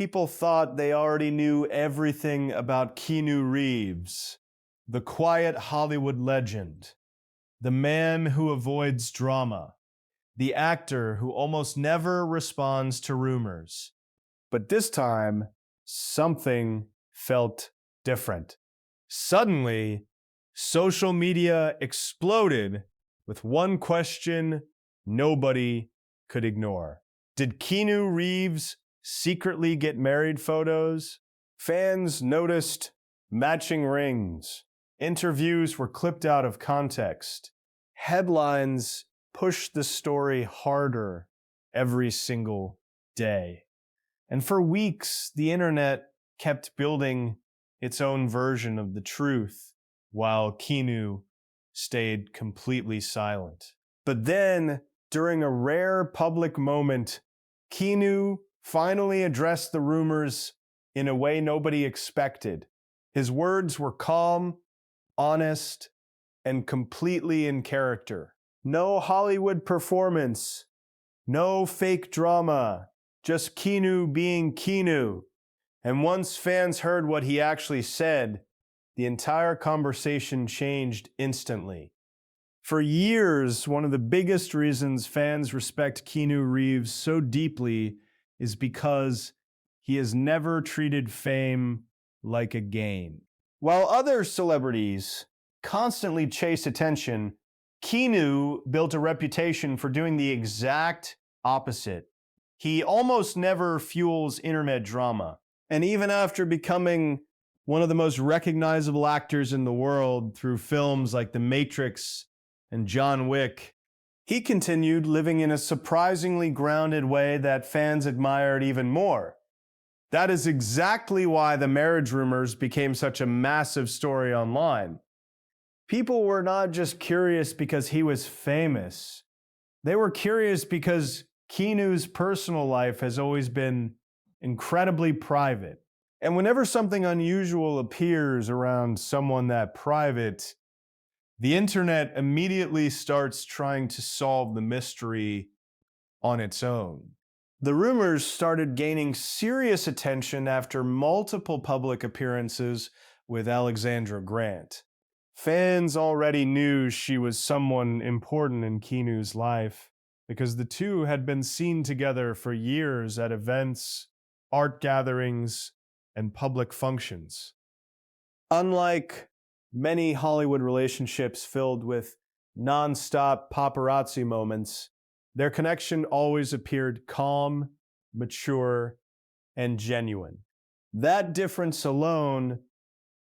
people thought they already knew everything about Keanu Reeves, the quiet Hollywood legend, the man who avoids drama, the actor who almost never responds to rumors. But this time, something felt different. Suddenly, social media exploded with one question nobody could ignore. Did Keanu Reeves secretly get married photos? Fans noticed matching rings. Interviews were clipped out of context. Headlines pushed the story harder every single day. And for weeks, the internet kept building its own version of the truth while Keanu stayed completely silent. But then, during a rare public moment, Keanu finally addressed the rumors in a way nobody expected. His words were calm, honest, and completely in character. No Hollywood performance, no fake drama, just Keanu being Keanu. And once fans heard what he actually said, the entire conversation changed instantly. For years, one of the biggest reasons fans respect Keanu Reeves so deeply is because he has never treated fame like a game. While other celebrities constantly chase attention, Keanu built a reputation for doing the exact opposite. He almost never fuels internet drama. And even after becoming one of the most recognizable actors in the world through films like The Matrix and John Wick, he continued living in a surprisingly grounded way that fans admired even more. That is exactly why the marriage rumors became such a massive story online. People were not just curious because he was famous. They were curious because Keanu's personal life has always been incredibly private. And whenever something unusual appears around someone that private, the internet immediately starts trying to solve the mystery on its own. The rumors started gaining serious attention after multiple public appearances with Alexandra Grant. Fans already knew she was someone important in Keanu's life because the two had been seen together for years at events, art gatherings, and public functions. Unlike many Hollywood relationships filled with nonstop paparazzi moments, their connection always appeared calm, mature, and genuine. That difference alone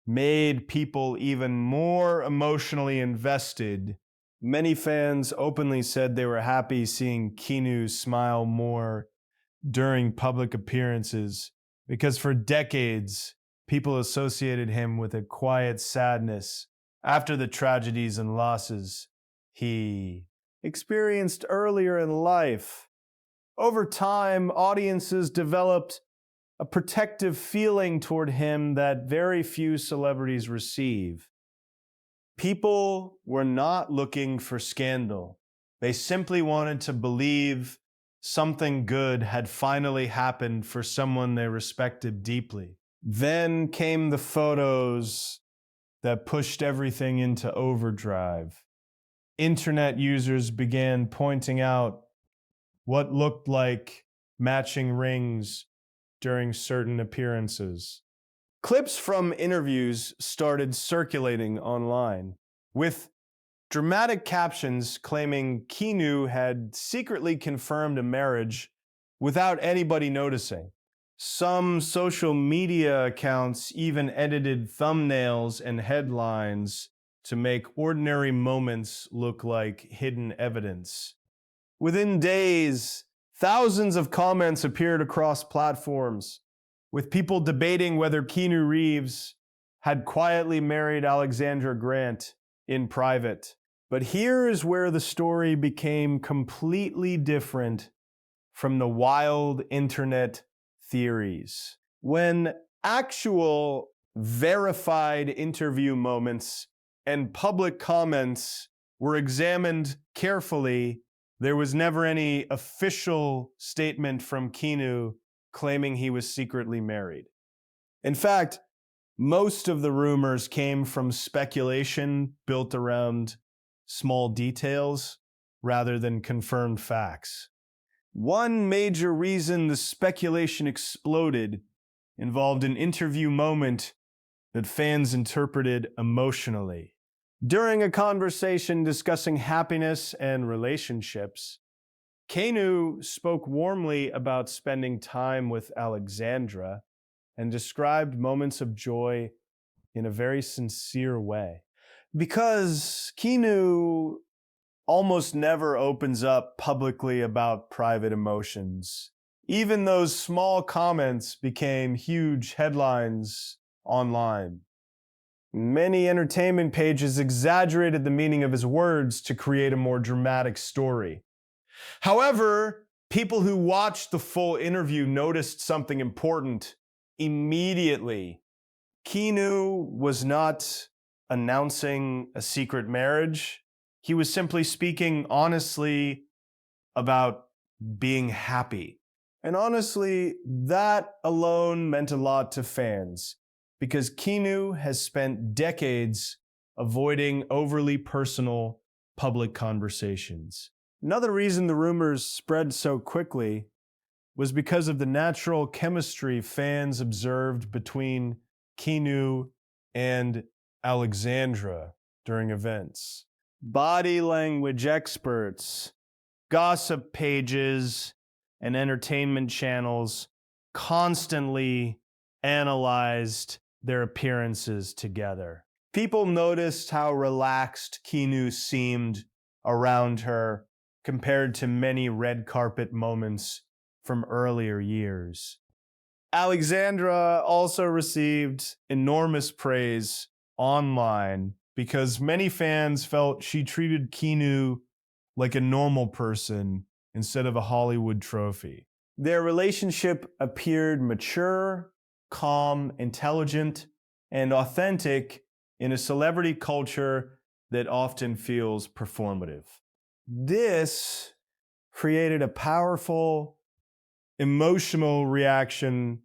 made people even more emotionally invested. Many fans openly said they were happy seeing Keanu smile more during public appearances because for decades, people associated him with a quiet sadness after the tragedies and losses he experienced earlier in life. Over time, audiences developed a protective feeling toward him that very few celebrities receive. People were not looking for scandal. They simply wanted to believe something good had finally happened for someone they respected deeply. Then came the photos that pushed everything into overdrive. Internet users began pointing out what looked like matching rings during certain appearances. Clips from interviews started circulating online, with dramatic captions claiming Keanu had secretly confirmed a marriage without anybody noticing. Some social media accounts even edited thumbnails and headlines to make ordinary moments look like hidden evidence. Within days, thousands of comments appeared across platforms, with people debating whether Keanu Reeves had quietly married Alexandra Grant in private. But here is where the story became completely different from the wild internet theories. When actual verified interview moments and public comments were examined carefully, there was never any official statement from Keanu claiming he was secretly married. In fact, most of the rumors came from speculation built around small details rather than confirmed facts. One major reason the speculation exploded involved an interview moment that fans interpreted emotionally. During a conversation discussing happiness and relationships, Keanu spoke warmly about spending time with Alexandra and described moments of joy in a very sincere way. Because Keanu almost never opens up publicly about private emotions, even those small comments became huge headlines online. Many entertainment pages exaggerated the meaning of his words to create a more dramatic story. However, people who watched the full interview noticed something important immediately. Keanu was not announcing a secret marriage. He was simply speaking honestly about being happy. And honestly, that alone meant a lot to fans because Keanu has spent decades avoiding overly personal public conversations. Another reason the rumors spread so quickly was because of the natural chemistry fans observed between Keanu and Alexandra during events. Body language experts, gossip pages, and entertainment channels constantly analyzed their appearances together. People noticed how relaxed Keanu seemed around her compared to many red carpet moments from earlier years. Alexandra also received enormous praise online because many fans felt she treated Keanu like a normal person instead of a Hollywood trophy. Their relationship appeared mature, calm, intelligent, and authentic in a celebrity culture that often feels performative. This created a powerful emotional reaction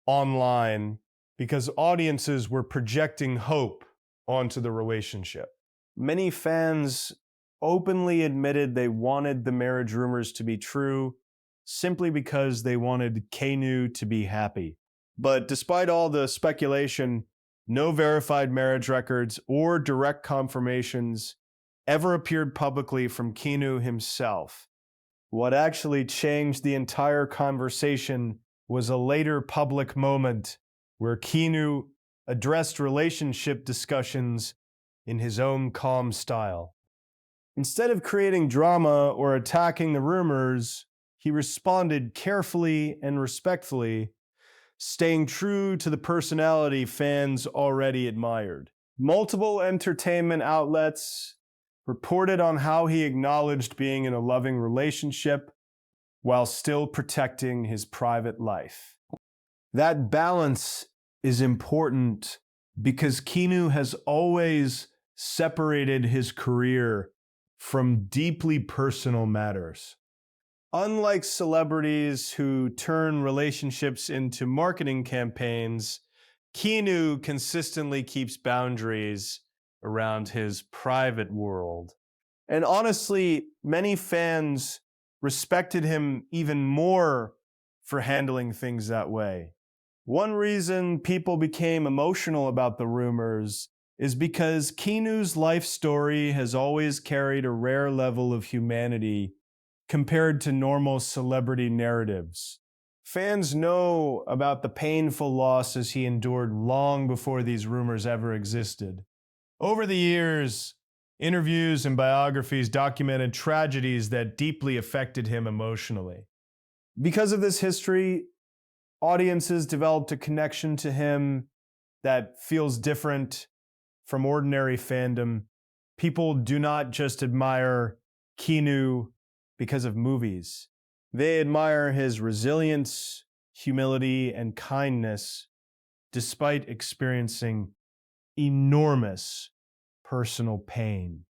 online because audiences were projecting hope onto the relationship. Many fans openly admitted they wanted the marriage rumors to be true simply because they wanted Keanu to be happy. But despite all the speculation, no verified marriage records or direct confirmations ever appeared publicly from Keanu himself. What actually changed the entire conversation was a later public moment where Keanu addressed relationship discussions in his own calm style. Instead of creating drama or attacking the rumors, he responded carefully and respectfully, staying true to the personality fans already admired. Multiple entertainment outlets reported on how he acknowledged being in a loving relationship while still protecting his private life. That balance is important because Keanu has always separated his career from deeply personal matters. Unlike celebrities who turn relationships into marketing campaigns, Keanu consistently keeps boundaries around his private world. And honestly, many fans respected him even more for handling things that way. One reason people became emotional about the rumors is because Keanu's life story has always carried a rare level of humanity compared to normal celebrity narratives. Fans know about the painful losses he endured long before these rumors ever existed. Over the years, interviews and biographies documented tragedies that deeply affected him emotionally. Because of this history, audiences developed a connection to him that feels different from ordinary fandom. People do not just admire Keanu because of movies. They admire his resilience, humility, and kindness despite experiencing enormous personal pain.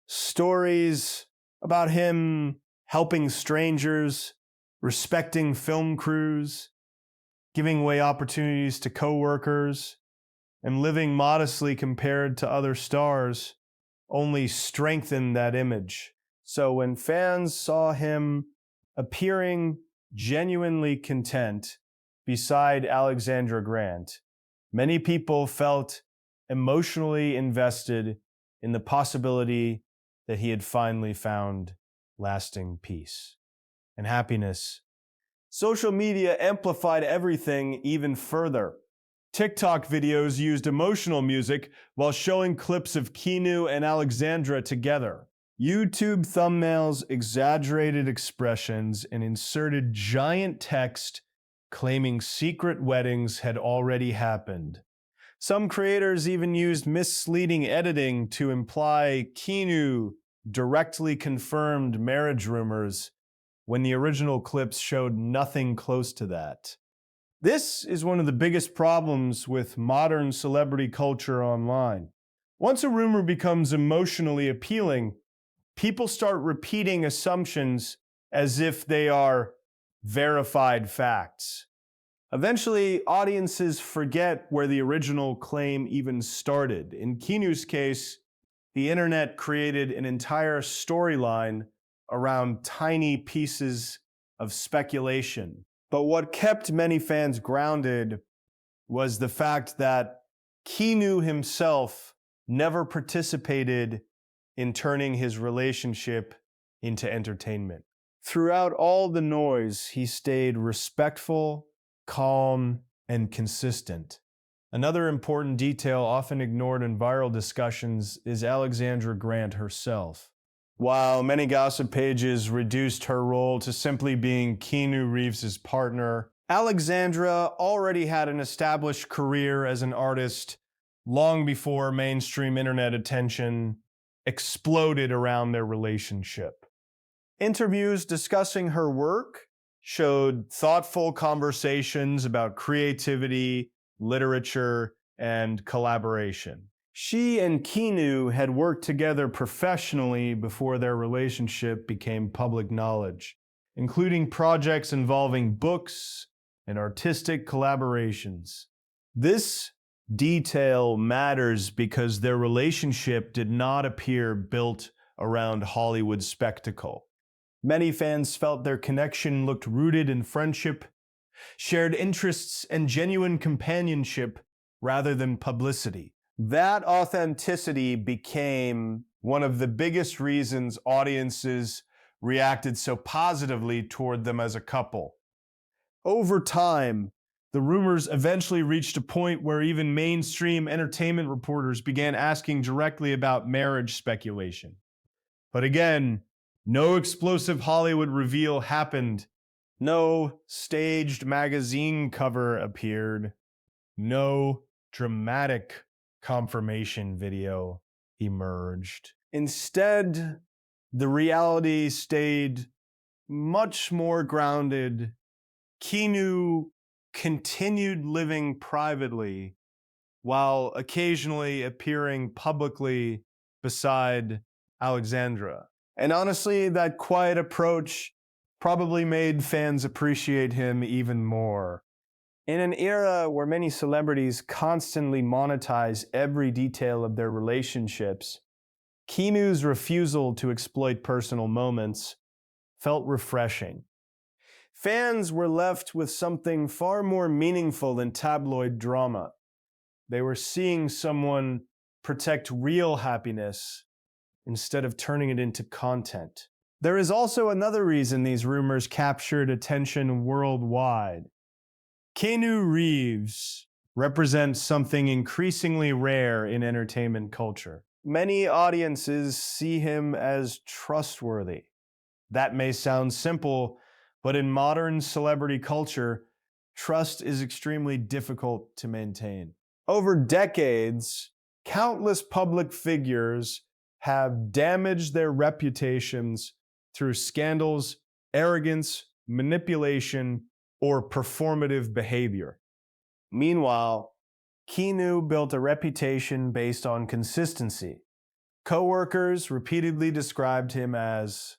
Stories about him helping strangers, respecting film crews, giving away opportunities to coworkers, and living modestly compared to other stars only strengthened that image. So when fans saw him appearing genuinely content beside Alexandra Grant, many people felt emotionally invested in the possibility that he had finally found lasting peace and happiness. Social media amplified everything even further. TikTok videos used emotional music while showing clips of Keanu and Alexandra together. YouTube thumbnails exaggerated expressions and inserted giant text claiming secret weddings had already happened. Some creators even used misleading editing to imply Keanu directly confirmed marriage rumors when the original clips showed nothing close to that. This is one of the biggest problems with modern celebrity culture online. Once a rumor becomes emotionally appealing, people start repeating assumptions as if they are verified facts. Eventually, audiences forget where the original claim even started. In Keanu's case, the internet created an entire storyline around tiny pieces of speculation. But what kept many fans grounded was the fact that Keanu himself never participated in turning his relationship into entertainment. Throughout all the noise, he stayed respectful, calm, and consistent. Another important detail often ignored in viral discussions is Alexandra Grant herself. While many gossip pages reduced her role to simply being Keanu Reeves' partner, Alexandra already had an established career as an artist long before mainstream internet attention exploded around their relationship. Interviews discussing her work showed thoughtful conversations about creativity, literature, and collaboration. She and Keanu had worked together professionally before their relationship became public knowledge, including projects involving books and artistic collaborations. This detail matters because their relationship did not appear built around Hollywood spectacle. Many fans felt their connection looked rooted in friendship, shared interests, and genuine companionship rather than publicity. That authenticity became one of the biggest reasons audiences reacted so positively toward them as a couple. Over time, the rumors eventually reached a point where even mainstream entertainment reporters began asking directly about marriage speculation. But again, no explosive Hollywood reveal happened. No staged magazine cover appeared. No dramatic confirmation video emerged. Instead, the reality stayed much more grounded. Keanu continued living privately while occasionally appearing publicly beside Alexandra. And honestly, that quiet approach probably made fans appreciate him even more. In an era where many celebrities constantly monetize every detail of their relationships, Keanu's refusal to exploit personal moments felt refreshing. Fans were left with something far more meaningful than tabloid drama. They were seeing someone protect real happiness instead of turning it into content. There is also another reason these rumors captured attention worldwide. Keanu Reeves represents something increasingly rare in entertainment culture. Many audiences see him as trustworthy. That may sound simple, but in modern celebrity culture, trust is extremely difficult to maintain. Over decades, countless public figures have damaged their reputations through scandals, arrogance, manipulation, or performative behavior. Meanwhile, Keanu built a reputation based on consistency. Coworkers repeatedly described him as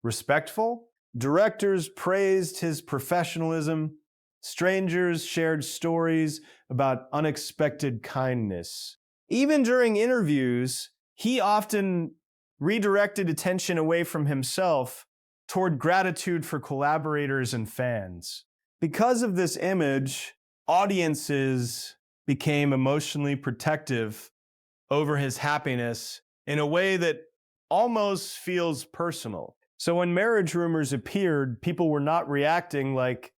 respectful. Directors praised his professionalism, Strangers shared stories about unexpected kindness. Even during interviews, he often redirected attention away from himself toward gratitude for collaborators and fans. Because of this image, audiences became emotionally protective over his happiness in a way that almost feels personal. So when marriage rumors appeared, people were not reacting like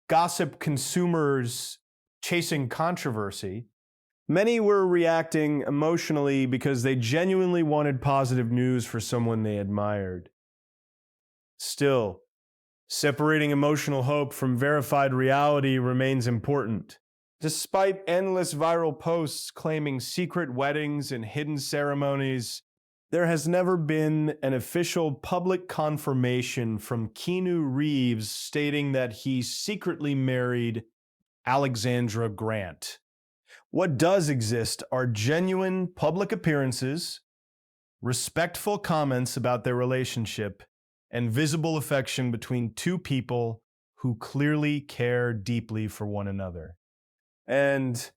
gossip consumers chasing controversy. Many were reacting emotionally because they genuinely wanted positive news for someone they admired. Still, separating emotional hope from verified reality remains important. Despite endless viral posts claiming secret weddings and hidden ceremonies, there has never been an official public confirmation from Keanu Reeves stating that he secretly married Alexandra Grant. What does exist are genuine public appearances, respectful comments about their relationship, and visible affection between two people who clearly care deeply for one another. And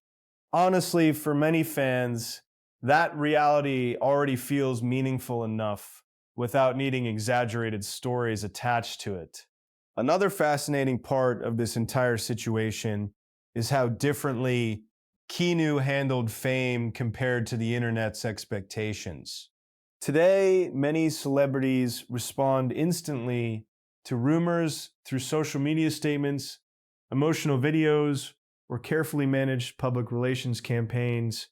honestly, for many fans, that reality already feels meaningful enough without needing exaggerated stories attached to it. Another fascinating part of this entire situation is how differently Keanu handled fame compared to the internet's expectations. Today, many celebrities respond instantly to rumors through social media statements, emotional videos, or carefully managed public relations campaigns.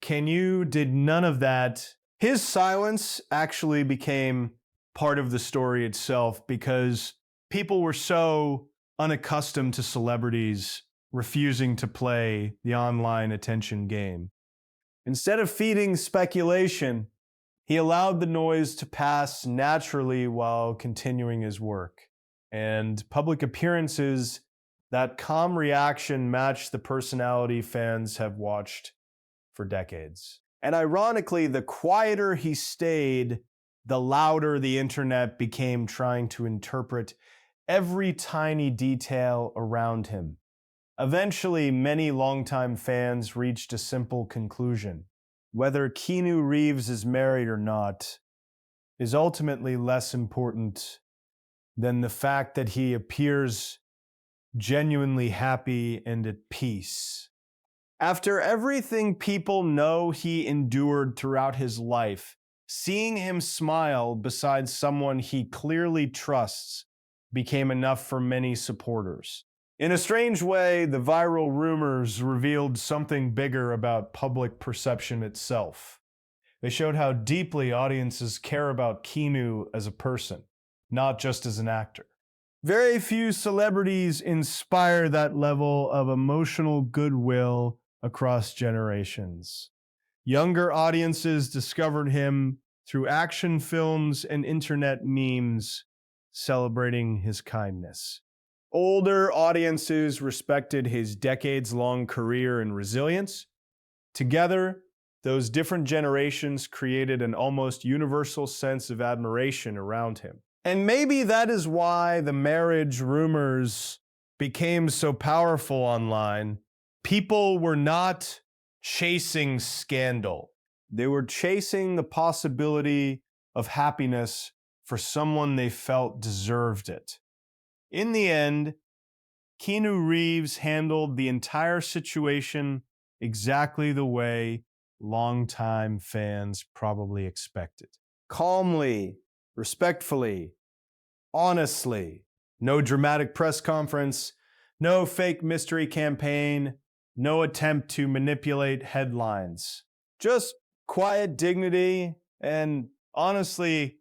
Keanu did none of that. His silence actually became part of the story itself because people were so unaccustomed to celebrities refusing to play the online attention game. Instead of feeding speculation, he allowed the noise to pass naturally while continuing his work. And public appearances, that calm reaction matched the personality fans have watched for decades. And ironically, the quieter he stayed, the louder the internet became trying to interpret every tiny detail around him. Eventually, many longtime fans reached a simple conclusion. Whether Keanu Reeves is married or not is ultimately less important than the fact that he appears genuinely happy and at peace. After everything people know he endured throughout his life, seeing him smile beside someone he clearly trusts became enough for many supporters. In a strange way, the viral rumors revealed something bigger about public perception itself. They showed how deeply audiences care about Keanu as a person, not just as an actor. Very few celebrities inspire that level of emotional goodwill across generations. Younger audiences discovered him through action films and internet memes celebrating his kindness. Older audiences respected his decades-long career and resilience. Together, those different generations created an almost universal sense of admiration around him. And maybe that is why the marriage rumors became so powerful online. People were not chasing scandal. They were chasing the possibility of happiness for someone they felt deserved it. In the end, Keanu Reeves handled the entire situation exactly the way longtime fans probably expected. Calmly, respectfully, honestly. No dramatic press conference, no fake mystery campaign, no attempt to manipulate headlines. Just quiet dignity, and honestly,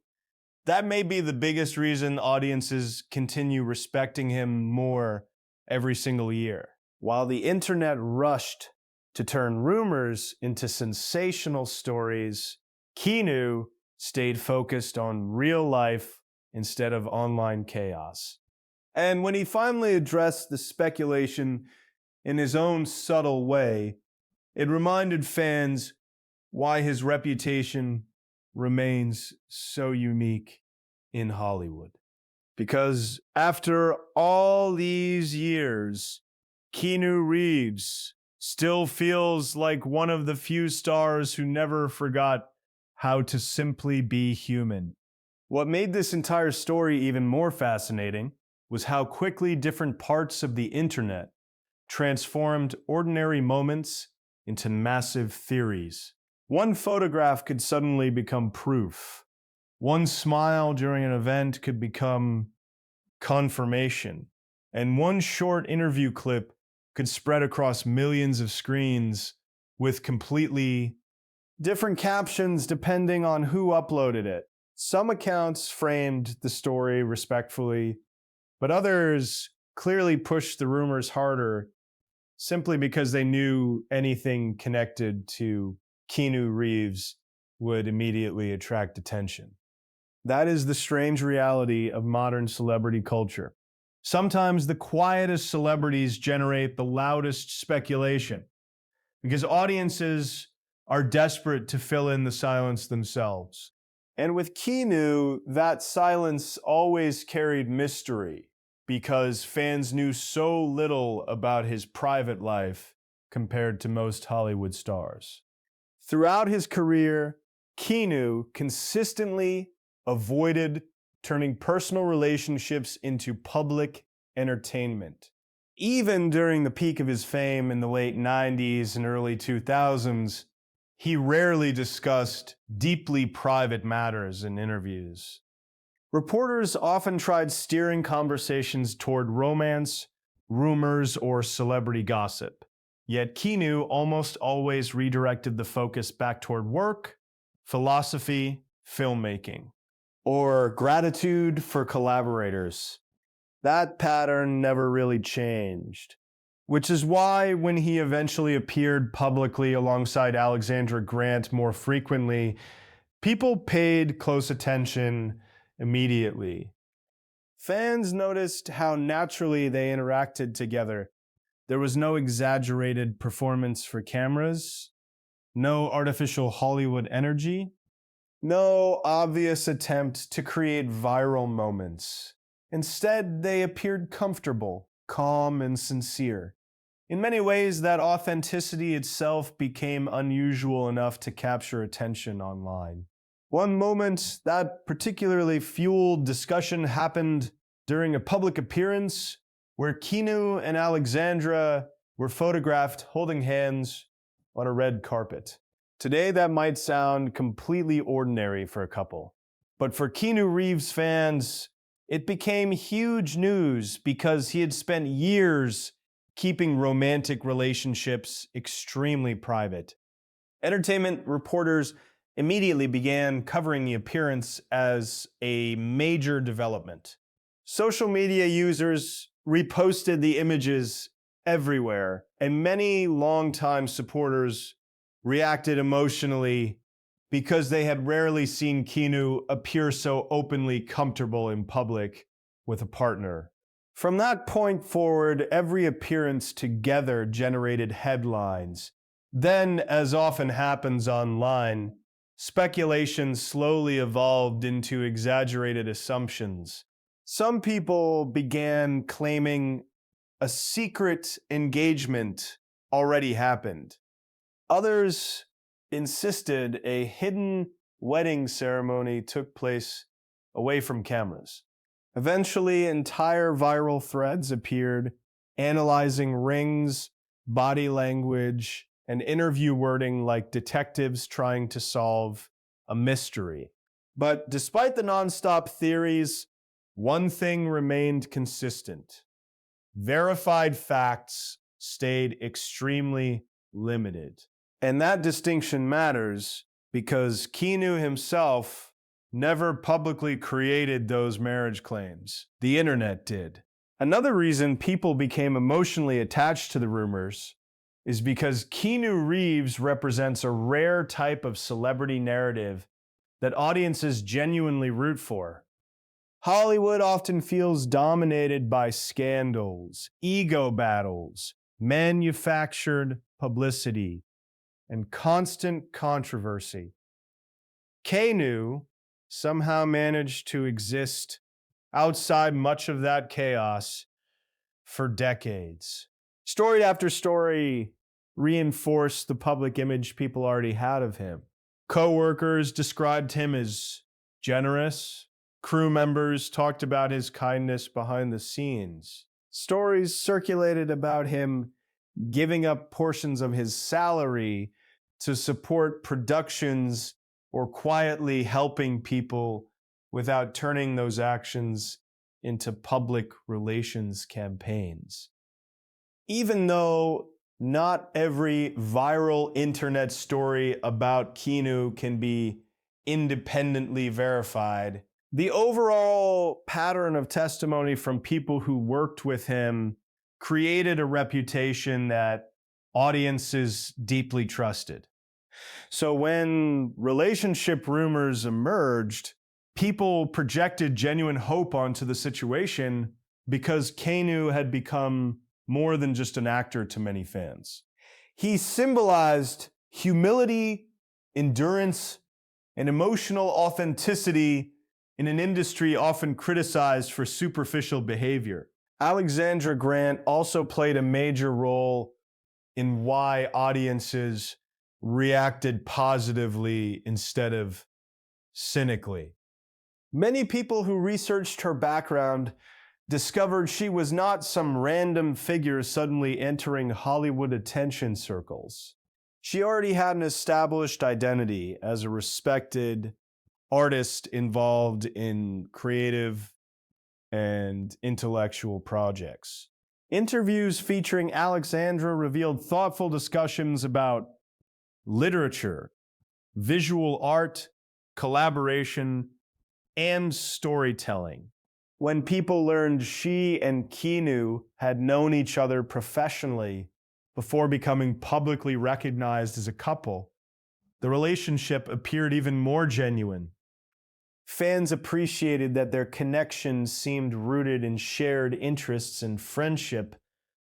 that may be the biggest reason audiences continue respecting him more every single year. While the internet rushed to turn rumors into sensational stories, Keanu stayed focused on real life instead of online chaos. And when he finally addressed the speculation in his own subtle way, it reminded fans why his reputation remains so unique in Hollywood. Because after all these years, Keanu Reeves still feels like one of the few stars who never forgot how to simply be human. What made this entire story even more fascinating was how quickly different parts of the internet transformed ordinary moments into massive theories. One photograph could suddenly become proof. One smile during an event could become confirmation. And one short interview clip could spread across millions of screens with completely different captions depending on who uploaded it. Some accounts framed the story respectfully, but others clearly pushed the rumors harder simply because they knew anything connected to Keanu Reeves would immediately attract attention. That is the strange reality of modern celebrity culture. Sometimes the quietest celebrities generate the loudest speculation because audiences are desperate to fill in the silence themselves. And with Keanu, that silence always carried mystery because fans knew so little about his private life compared to most Hollywood stars. Throughout his career, Keanu consistently avoided turning personal relationships into public entertainment. Even during the peak of his fame in the late 90s and early 2000s, he rarely discussed deeply private matters in interviews. Reporters often tried steering conversations toward romance, rumors, or celebrity gossip. Yet Keanu almost always redirected the focus back toward work, philosophy, filmmaking, or gratitude for collaborators. That pattern never really changed. Which is why, when he eventually appeared publicly alongside Alexandra Grant more frequently, people paid close attention immediately. Fans noticed how naturally they interacted together. There was no exaggerated performance for cameras, no artificial Hollywood energy, no obvious attempt to create viral moments. Instead, they appeared comfortable, calm, and sincere. In many ways, that authenticity itself became unusual enough to capture attention online. One moment that particularly fueled discussion happened during a public appearance where Keanu and Alexandra were photographed holding hands on a red carpet. Today, that might sound completely ordinary for a couple, but for Keanu Reeves fans, it became huge news because he had spent years keeping romantic relationships extremely private. Entertainment reporters immediately began covering the appearance as a major development. Social media users reposted the images everywhere, and many longtime supporters reacted emotionally because they had rarely seen Keanu appear so openly comfortable in public with a partner. From that point forward, every appearance together generated headlines. Then, as often happens online, speculation slowly evolved into exaggerated assumptions. Some people began claiming a secret engagement already happened. Others insisted a hidden wedding ceremony took place away from cameras. Eventually, entire viral threads appeared analyzing rings, body language, and interview wording like detectives trying to solve a mystery. But despite the nonstop theories, one thing remained consistent. Verified facts stayed extremely limited. And that distinction matters because Keanu himself never publicly created those marriage claims. The internet did. Another reason people became emotionally attached to the rumors is because Keanu Reeves represents a rare type of celebrity narrative that audiences genuinely root for. Hollywood often feels dominated by scandals, ego battles, manufactured publicity, and constant controversy. Keanu somehow managed to exist outside much of that chaos for decades. Story after story reinforced the public image people already had of him. Co-workers described him as generous. Crew members talked about his kindness behind the scenes. Stories circulated about him giving up portions of his salary to support productions or quietly helping people without turning those actions into public relations campaigns. Even though not every viral internet story about Keanu can be independently verified, the overall pattern of testimony from people who worked with him created a reputation that audiences deeply trusted. So when relationship rumors emerged, people projected genuine hope onto the situation because Keanu had become more than just an actor to many fans. He symbolized humility, endurance, and emotional authenticity in an industry often criticized for superficial behavior. Alexandra Grant also played a major role in why audiences reacted positively instead of cynically. Many people who researched her background discovered she was not some random figure suddenly entering Hollywood attention circles. She already had an established identity as a respected artist involved in creative and intellectual projects. Interviews featuring Alexandra revealed thoughtful discussions about literature, visual art, collaboration, and storytelling. When people learned she and Keanu had known each other professionally before becoming publicly recognized as a couple, the relationship appeared even more genuine. Fans appreciated that their connection seemed rooted in shared interests and friendship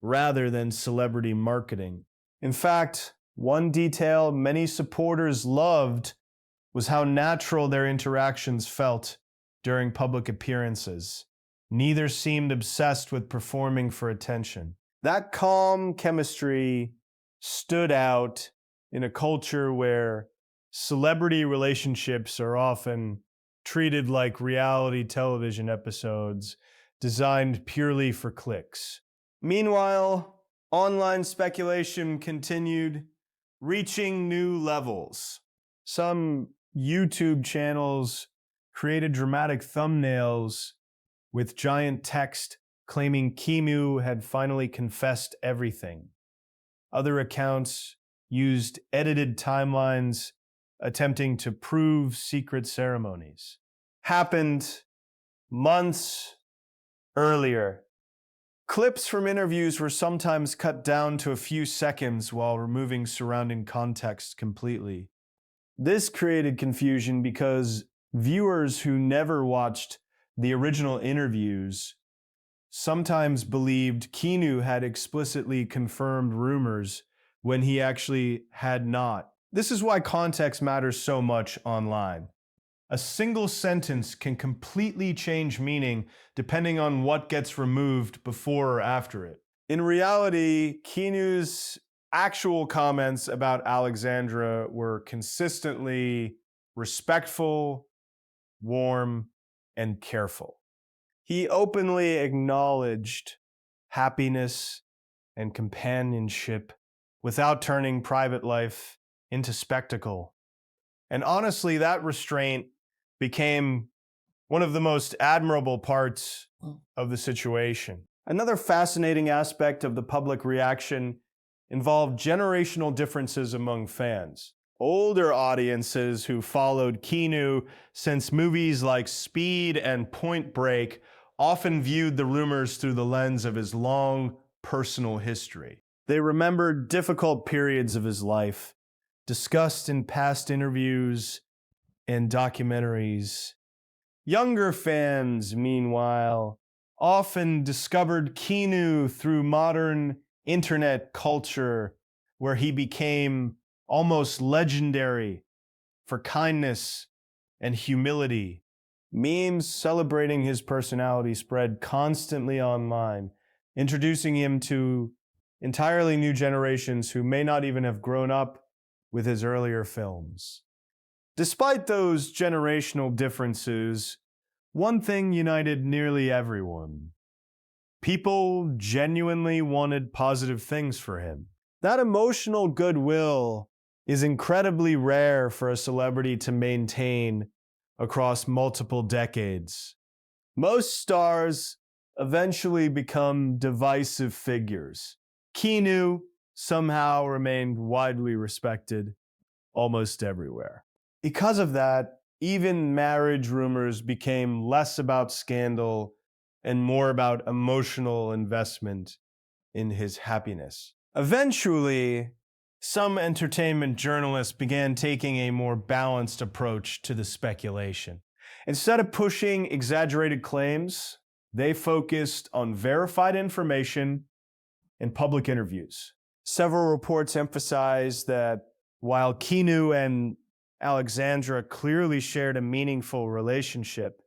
rather than celebrity marketing. In fact, one detail many supporters loved was how natural their interactions felt during public appearances. Neither seemed obsessed with performing for attention. That calm chemistry stood out in a culture where celebrity relationships are often treated like reality television episodes designed purely for clicks. Meanwhile, online speculation continued, reaching new levels. Some YouTube channels created dramatic thumbnails with giant text claiming Keanu had finally confessed everything. Other accounts used edited timelines attempting to prove secret ceremonies. Happened months earlier. Clips from interviews were sometimes cut down to a few seconds while removing surrounding context completely. This created confusion because viewers who never watched the original interviews sometimes believed Keanu had explicitly confirmed rumors when he actually had not. This is why context matters so much online. A single sentence can completely change meaning depending on what gets removed before or after it. In reality, Keanu's actual comments about Alexandra were consistently respectful, warm, and careful. He openly acknowledged happiness and companionship without turning private life into spectacle. And honestly, that restraint became one of the most admirable parts of the situation. Another fascinating aspect of the public reaction involved generational differences among fans. Older audiences who followed Keanu since movies like Speed and Point Break often viewed the rumors through the lens of his long personal history. They remembered difficult periods of his life, discussed in past interviews and documentaries. Younger fans, meanwhile, often discovered Keanu through modern internet culture, where he became almost legendary for kindness and humility. Memes celebrating his personality spread constantly online, introducing him to entirely new generations who may not even have grown up with his earlier films. Despite those generational differences, one thing united nearly everyone. People genuinely wanted positive things for him. That emotional goodwill is incredibly rare for a celebrity to maintain across multiple decades. Most stars eventually become divisive figures. Keanu somehow remained widely respected almost everywhere. Because of that, even marriage rumors became less about scandal and more about emotional investment in his happiness. Eventually, some entertainment journalists began taking a more balanced approach to the speculation. Instead of pushing exaggerated claims, they focused on verified information and public interviews. Several reports emphasized that while Keanu and Alexandra clearly shared a meaningful relationship,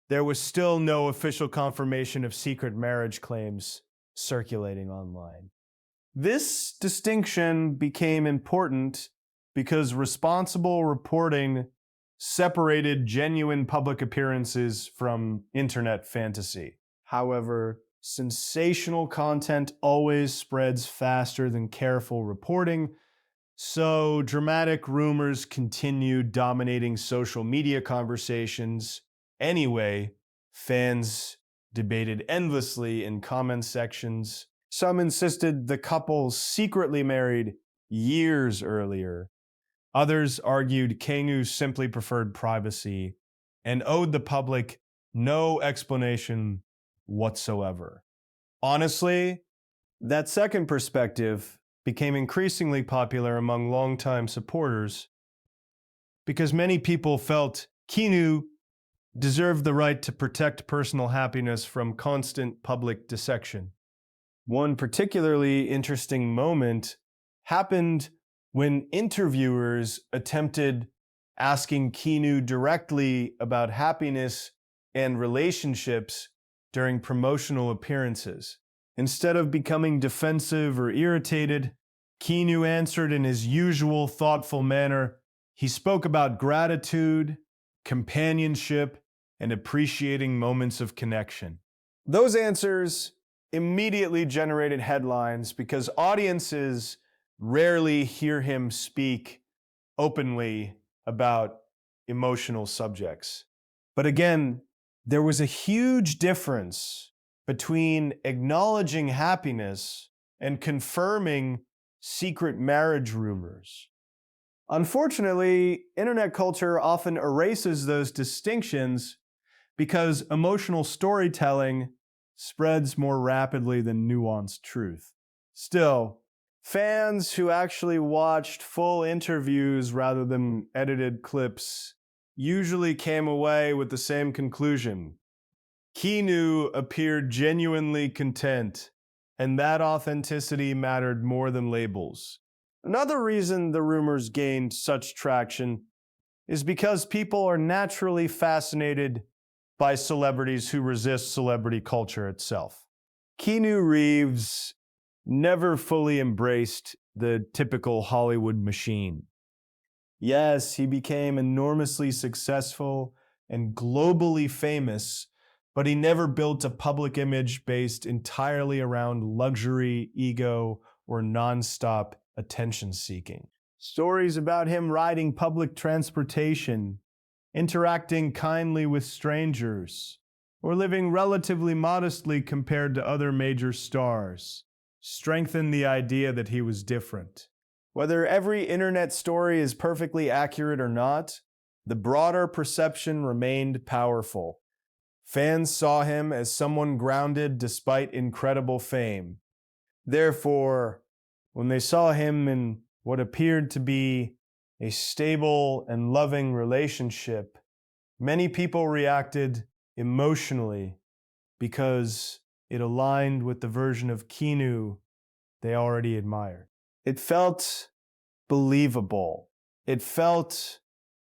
there was still no official confirmation of secret marriage claims circulating online. This distinction became important because responsible reporting separated genuine public appearances from internet fantasy. However, sensational content always spreads faster than careful reporting, so dramatic rumors continued dominating social media conversations. Anyway, fans debated endlessly in comment sections. Some insisted the couple secretly married years earlier. Others argued Keanu simply preferred privacy and owed the public no explanation whatsoever. Honestly, that second perspective became increasingly popular among longtime supporters because many people felt Keanu deserved the right to protect personal happiness from constant public dissection. One particularly interesting moment happened when interviewers attempted asking Keanu directly about happiness and relationships during promotional appearances. Instead of becoming defensive or irritated, Keanu answered in his usual thoughtful manner. He spoke about gratitude, companionship, and appreciating moments of connection. Those answers immediately generated headlines because audiences rarely hear him speak openly about emotional subjects. But again, there was a huge difference between acknowledging happiness and confirming secret marriage rumors. Unfortunately, internet culture often erases those distinctions because emotional storytelling spreads more rapidly than nuanced truth. Still, fans who actually watched full interviews rather than edited clips usually came away with the same conclusion. Keanu appeared genuinely content, and that authenticity mattered more than labels. Another reason the rumors gained such traction is because people are naturally fascinated by celebrities who resist celebrity culture itself. Keanu Reeves never fully embraced the typical Hollywood machine. Yes, he became enormously successful and globally famous, but he never built a public image based entirely around luxury, ego, or nonstop attention seeking. Stories about him riding public transportation, interacting kindly with strangers, or living relatively modestly compared to other major stars strengthen the idea that he was different. Whether every internet story is perfectly accurate or not, the broader perception remained powerful. Fans saw him as someone grounded despite incredible fame. Therefore, when they saw him in what appeared to be a stable and loving relationship, many people reacted emotionally because it aligned with the version of Keanu they already admired. It felt believable. It felt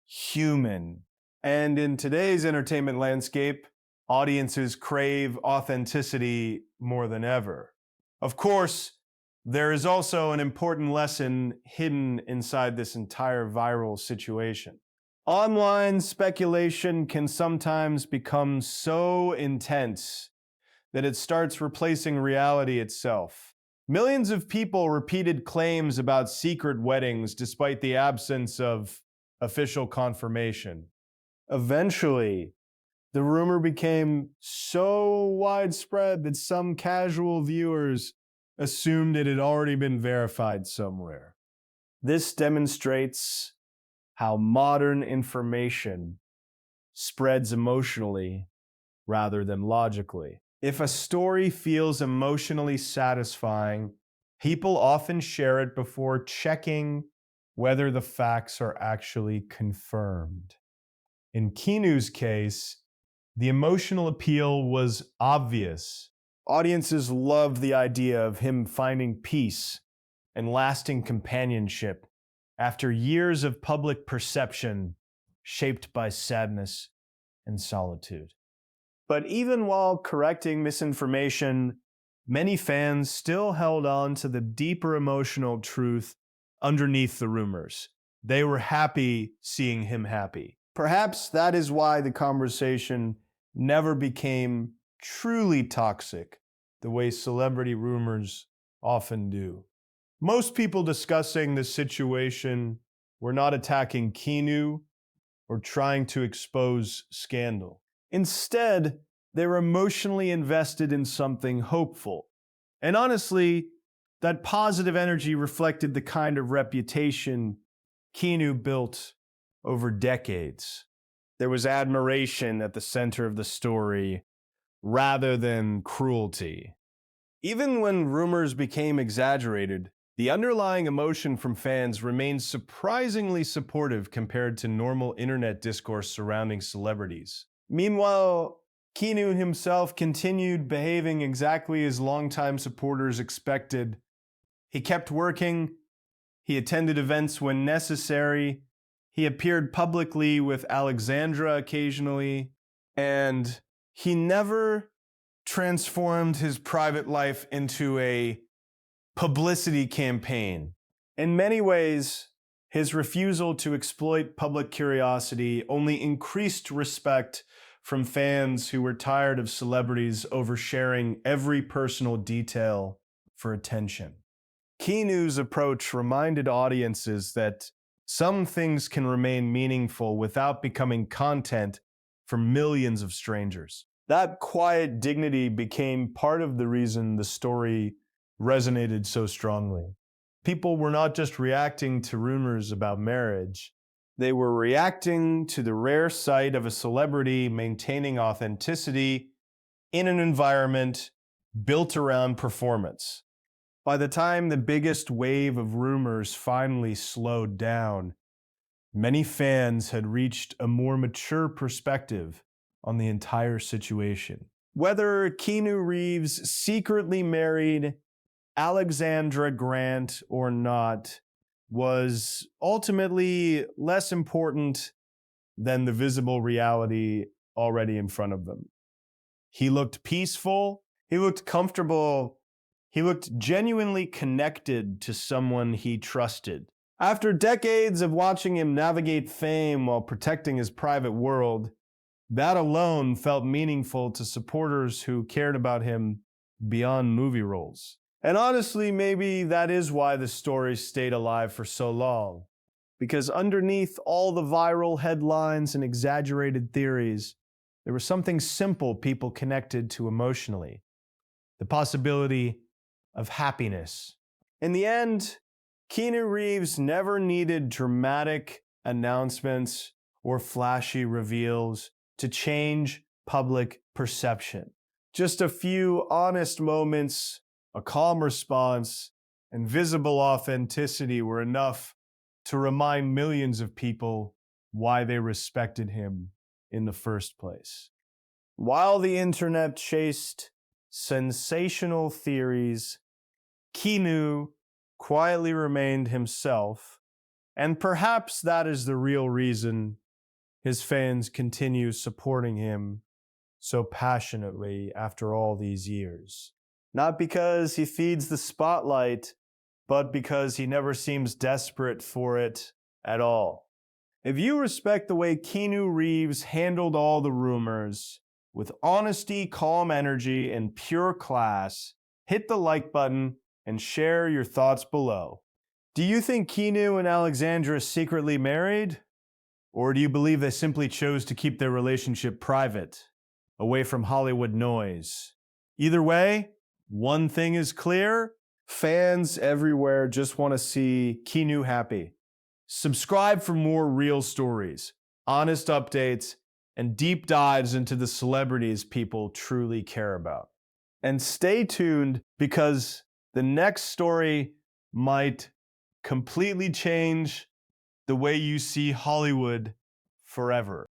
human. And in today's entertainment landscape, audiences crave authenticity more than ever. Of course, there is also an important lesson hidden inside this entire viral situation. Online speculation can sometimes become so intense that it starts replacing reality itself. Millions of people repeated claims about secret weddings despite the absence of official confirmation. Eventually, the rumor became so widespread that some casual viewers assumed it had already been verified somewhere. This demonstrates how modern information spreads emotionally rather than logically. If a story feels emotionally satisfying, people often share it before checking whether the facts are actually confirmed. In Keanu's case, the emotional appeal was obvious. Audiences loved the idea of him finding peace and lasting companionship after years of public perception shaped by sadness and solitude. But even while correcting misinformation, many fans still held on to the deeper emotional truth underneath the rumors. They were happy seeing him happy. Perhaps that is why the conversation never became truly toxic the way celebrity rumors often do. Most people discussing this situation were not attacking Keanu or trying to expose scandal. Instead, they were emotionally invested in something hopeful. And honestly, that positive energy reflected the kind of reputation Keanu built over decades. There was admiration at the center of the story rather than cruelty. Even when rumors became exaggerated, the underlying emotion from fans remained surprisingly supportive compared to normal internet discourse surrounding celebrities. Meanwhile, Keanu himself continued behaving exactly as longtime supporters expected. He kept working, he attended events when necessary, he appeared publicly with Alexandra occasionally, and he never transformed his private life into a publicity campaign. In many ways, his refusal to exploit public curiosity only increased respect from fans who were tired of celebrities oversharing every personal detail for attention. Keanu's approach reminded audiences that some things can remain meaningful without becoming content for millions of strangers. That quiet dignity became part of the reason the story resonated so strongly. People were not just reacting to rumors about marriage, they were reacting to the rare sight of a celebrity maintaining authenticity in an environment built around performance. By the time the biggest wave of rumors finally slowed down, many fans had reached a more mature perspective on the entire situation. Whether Keanu Reeves secretly married Alexandra Grant or not was ultimately less important than the visible reality already in front of them. He looked peaceful, he looked comfortable, he looked genuinely connected to someone he trusted. After decades of watching him navigate fame while protecting his private world, that alone felt meaningful to supporters who cared about him beyond movie roles. And honestly, maybe that is why the story stayed alive for so long. Because underneath all the viral headlines and exaggerated theories, there was something simple people connected to emotionally: the possibility of happiness. In the end, Keanu Reeves never needed dramatic announcements or flashy reveals to change public perception. Just a few honest moments, a calm response, and visible authenticity were enough to remind millions of people why they respected him in the first place. While the internet chased sensational theories, Keanu quietly remained himself, and perhaps that is the real reason his fans continue supporting him so passionately after all these years. Not because he feeds the spotlight, but because he never seems desperate for it at all. If you respect the way Keanu Reeves handled all the rumors, with honesty, calm energy, and pure class, hit the like button and share your thoughts below. Do you think Keanu and Alexandra secretly married? Or do you believe they simply chose to keep their relationship private, away from Hollywood noise? Either way, one thing is clear: fans everywhere just want to see Keanu happy. Subscribe for more real stories, honest updates, and deep dives into the celebrities people truly care about. And stay tuned, because the next story might completely change the way you see Hollywood forever.